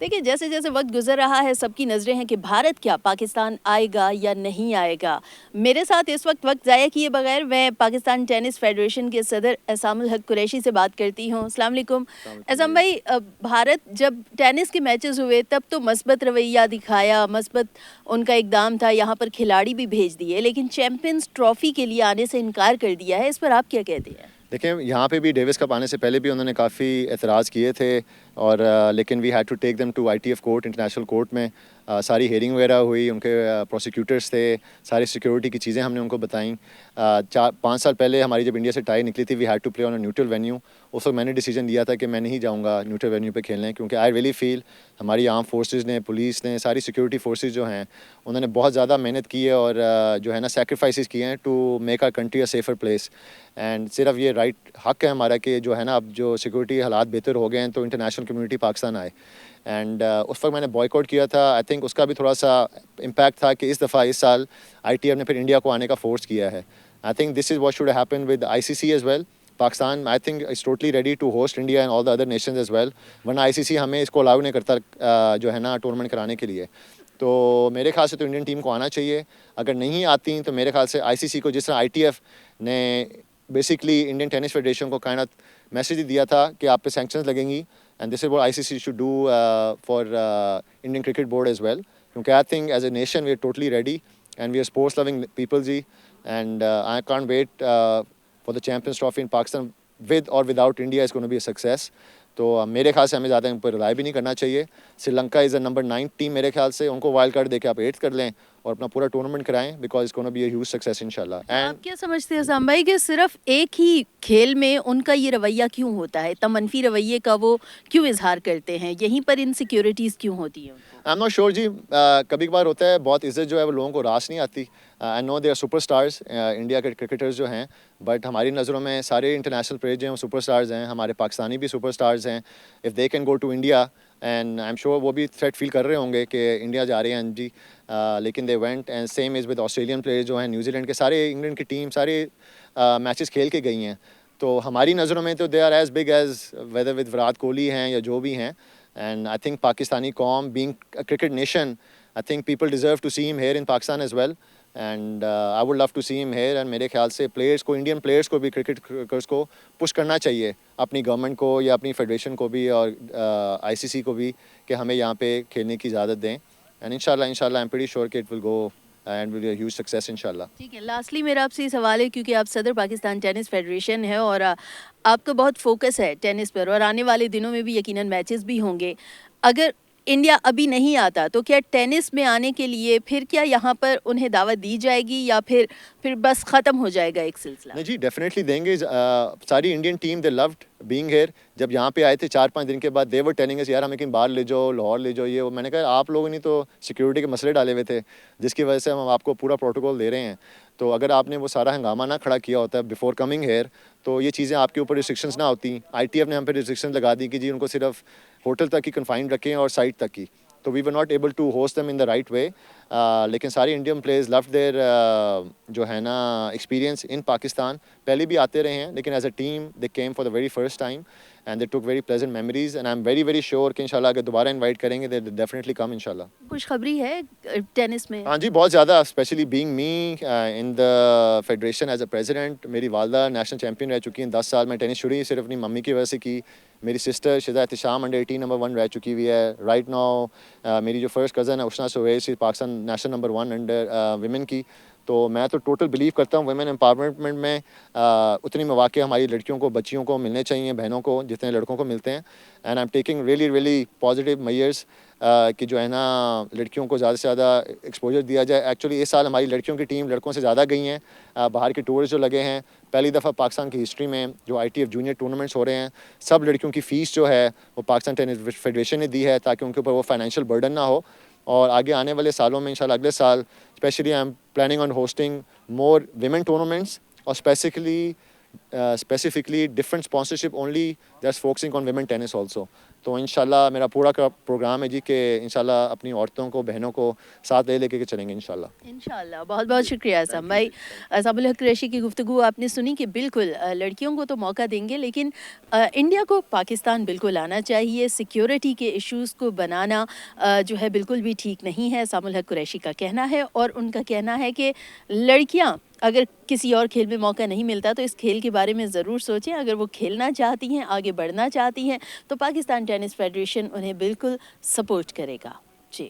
دیکھیے جیسے جیسے وقت گزر رہا ہے سب کی نظریں ہیں کہ بھارت کیا پاکستان آئے گا یا نہیں آئے گا. میرے ساتھ اس وقت ضائع کیے بغیر میں پاکستان ٹینس فیڈریشن کے صدر احسام الحق قریشی سے بات کرتی ہوں. السلام علیکم احسام بھائی. بھارت جب ٹینس کے میچز ہوئے تب تو مثبت رویہ دکھایا, مثبت ان کا اقدام تھا, یہاں پر کھلاڑی بھی بھیج دیے, لیکن چیمپئنز ٹرافی کے لیے آنے سے انکار کر دیا ہے. اس پر آپ کیا کہتے ہیں؟ دیکھیں یہاں پہ بھی ڈیوس کپ آنے سے پہلے بھی انہوں نے کافی اعتراض کیے تھے اور لیکن we had to take them to ITF court, international court میں ساری ہیئرنگ وغیرہ ہوئی, ان کے پروسیکیوٹرس تھے, ساری سیکیورٹی کی چیزیں ہم نے ان کو بتائیں. 4-5 سال پہلے ہماری جب انڈیا سے ٹائی نکلی تھی we had to play on a neutral venue. اس وقت میں نے ڈیسیجن لیا تھا کہ میں نہیں جاؤں گا نیوٹرل وینیو پہ کھیلنے, کیونکہ آئی ریلی فیل ہماری آرم فورسز نے, پولیس نے, ساری سیکیورٹی فورسز جو ہیں انہوں نے بہت زیادہ محنت کی ہے اور جو ہے نا سیکریفائسز کیے ہیں to make our country a safer place. And صرف یہ رائٹ حق ہے ہمارا کہ جو ہے نا اب جو سیکورٹی حالات بہتر ہو گئے ہیں تو انٹرنیشنل کمیونٹی پاکستان آئے. اینڈ اس وقت میں نے بوائے کاٹ کیا تھا. آئی تھنک اس کا بھی تھوڑا سا امپیکٹ تھا کہ اس دفعہ اس سال ITF نے پھر انڈیا کو آنے کا فورس کیا ہے. I think this is what should happen with ICC as well. Pakistan I think is totally ready to host India and all the other nations as well, ورنہ ICC ہمیں اس کو الاؤ نہیں کرتا جو ہے نا ٹورنامنٹ کرانے کے لیے. تو میرے خیال سے تو انڈین ٹیم کو آنا چاہیے. اگر نہیں آتی تو میرے خیال سے ICC کو جس طرح ITF نے بیسکلی انڈین ٹینس فیڈریشن کو کائنڈ میسیج دیا تھا کہ آپ پہ سینکشنز لگیں گی, and this is what ICC should do for Indian cricket board as well. کیونکہ I think as a nation we are totally ready and we are sports loving people جی, and I can't wait for the champions trophy in Pakistan with or without India is gonna be a success. تو میرے خیال سے ہمیں زیادہ ان پر رلائی بھی نہیں کرنا چاہیے. سری لنکا از اے نمبر 9 ٹیم میرے خیال سے, ان کو وائلڈ کارڈ دے کے آپ 8 کر لیں اور اپنا پورا ٹورنامنٹ کرائیں because it's gonna be a huge success انشاءاللہ. آپ کیا سمجھتے ہیں احسام بھائی کہ صرف ایک ہی کھیل میں ان کا یہ رویہ کیوں ہوتا ہے, اتنا منفی رویے کا وہ کیوں اظہار کرتے ہیں, یہیں پر انسیکیورٹیز کیوں ہوتی ہیں ان کو؟ آئی ایم ناٹ شیور جی. کبھی کبھار ہوتا ہے بہت عزت جو ہے وہ لوگوں کو راس نہیں آتی. I know they are super stars India کے کرکٹرز جو ہیں, بٹ ہماری نظروں میں سارے انٹرنیشنل پلیئر جو ہیں وہ سپر اسٹارز ہیں. ہمارے پاکستانی بھی سپر اسٹارز ہیں. If they can go to India and I'm sure وہ بھی تھریٹ فیل کر رہے ہوں گے کہ انڈیا جا رہے ہیں جی, لیکن they went. And same is with Australian player جو ہیں, نیوزی لینڈ کے سارے, انگلینڈ کی ٹیم سارے میچز کھیل کے گئی ہیں. تو ہماری نظروں میں تو they are as big as whether with Virat Kohli ہیں یا جو بھی ہیں. And I think Pakistani قوم being a cricket nation, I think people deserve to see him here in Pakistan as well. And I would love to see him here. And میرے خیال سے players کو, انڈین پلیئرس کو بھی, cricketers کو push کرنا چاہیے اپنی گورنمنٹ کو یا اپنی فیڈریشن کو بھی اور ICC کو بھی کہ ہمیں یہاں پہ کھیلنے کی اجازت دیں. اینڈ انشاءاللہ I'm pretty sure کہ it will go and will be a huge success انشاءاللہ. ٹھیک ہے, لاسٹلی میرا آپ سے یہ سوال ہے کیونکہ آپ صدر پاکستان ٹینس فیڈریشن ہے اور آپ کا بہت فوکس ہے ٹینس پر, اور آنے والے دنوں میں بھی یقیناً میچز بھی ہوں گے. اگر انڈیا ابھی نہیں آتا تو کیا ٹینس میں آنے کے لیے پھر کیا یہاں پر انہیں دعوت دی جائے گی یا پھر بس ختم ہو جائے گا ایک سلسلہ؟ نہیں جی ڈیفینیٹلی دیں گے. ساری Indian team they loved being here. جب یہاں پہ آئے تھے 4-5 دن کے بعد دے ور ٹیلنگ اس یار ہمیں کہیں باہر لے جاؤ, لاہور لے جاؤ, یہ وہ. میں نے کہا آپ لوگوں نے تو سیکورٹی کے مسئلے ڈالے ہوئے تھے جس کی وجہ سے ہم آپ کو پورا پروٹوکول دے رہے ہیں. تو اگر آپ نے وہ سارا ہنگامہ نہ کھڑا کیا ہوتا ہے بیفور کمنگ ہیئر تو یہ چیزیں آپ کے اوپر ریسٹرکشنز نہ ہوتی. ITF نے ہم پہ ریسٹرکشن لگا دی کہ جی ان کو صرف ہوٹل تک ہی کنفائنڈ رکھیں اور سائٹ تک کی. تو we were not able to host them in the right way. لیکن سارے انڈین پلیئرز لو دیئر جو ہے نا ایکسپیرینس ان پاکستان. پہلے بھی آتے رہے ہیں لیکن as a team they came for the very first time and they took very pleasant memories. And I'm very very sure کہ انشاءاللہ اگر دوبارہ انوائٹ کریں گے دے ڈیفینیٹلی کم انشاءاللہ. خوشخبری ہے ٹینس میں؟ ہاں جی بہت زیادہ, especially being me in the federation as a president. میری والدہ نیشنل چیمپئن رہ چکی ہیں 10 سال. میں ٹینس شروع ہی صرف اپنی ممی کی وجہ سے کی. میری sister Shiza Ehtisham under 18 number 1 رہ چکی ہوئی ہے. رائٹ ناؤ میری جو فرسٹ کزن ہے Ushna Suhail Pakistan national number 1 under women کی. تو میں تو ٹوٹل بلیو کرتا ہوں ویمن امپاورمنٹ میں اتنی مواقع ہماری لڑکیوں کو, بچیوں کو ملنے چاہیے, بہنوں کو جتنے لڑکوں کو ملتے ہیں. And I am taking really really positive measures کہ جو ہے نا لڑکیوں کو زیادہ سے زیادہ ایکسپوجر دیا جائے. ایکچولی اس سال ہماری لڑکیوں کی ٹیم لڑکوں سے زیادہ گئی ہیں. باہر کے ٹورز جو لگے ہیں, پہلی دفعہ پاکستان کی ہسٹری میں جو ITF جونیئر ٹورنامنٹس ہو رہے ہیں, سب لڑکیوں کی فیس جو ہے وہ پاکستان ٹینس فیڈریشن نے دی ہے تاکہ ان کے اوپر وہ فائنینشیل برڈن نہ ہو. اور آگے آنے والے سالوں میں انشاءاللہ اگلے سال especially I'm planning on hosting more women tournaments اور specifically different sponsorship only that's focusing on women tennis also. تو انشاءاللہ میرا پورا پروگرام ہے جی کہ انشاءاللہ اپنی عورتوں کو بہنوں کو ساتھ لے کے چلیں گے انشاءاللہ. انشاءاللہ. بہت بہت شکریہ اعصام بھائی. اعصام الحق قریشی کی گفتگو آپ نے سنی کہ بالکل لڑکیوں کو تو موقع دیں گے لیکن انڈیا کو پاکستان بالکل آنا چاہیے. سیکیورٹی کے ایشوز کو بنانا جو ہے بالکل بھی ٹھیک نہیں ہے. اعصام الحق قریشی کا کہنا ہے اور ان کا کہنا ہے کہ لڑکیاں اگر کسی اور کھیل میں موقع نہیں ملتا تو اس کھیل کے بارے میں ضرور سوچیں. اگر وہ کھیلنا چاہتی ہیں آگے بڑھنا چاہتی ہیں تو پاکستان ٹینس فیڈریشن انہیں بالکل سپورٹ کرے گا. جی.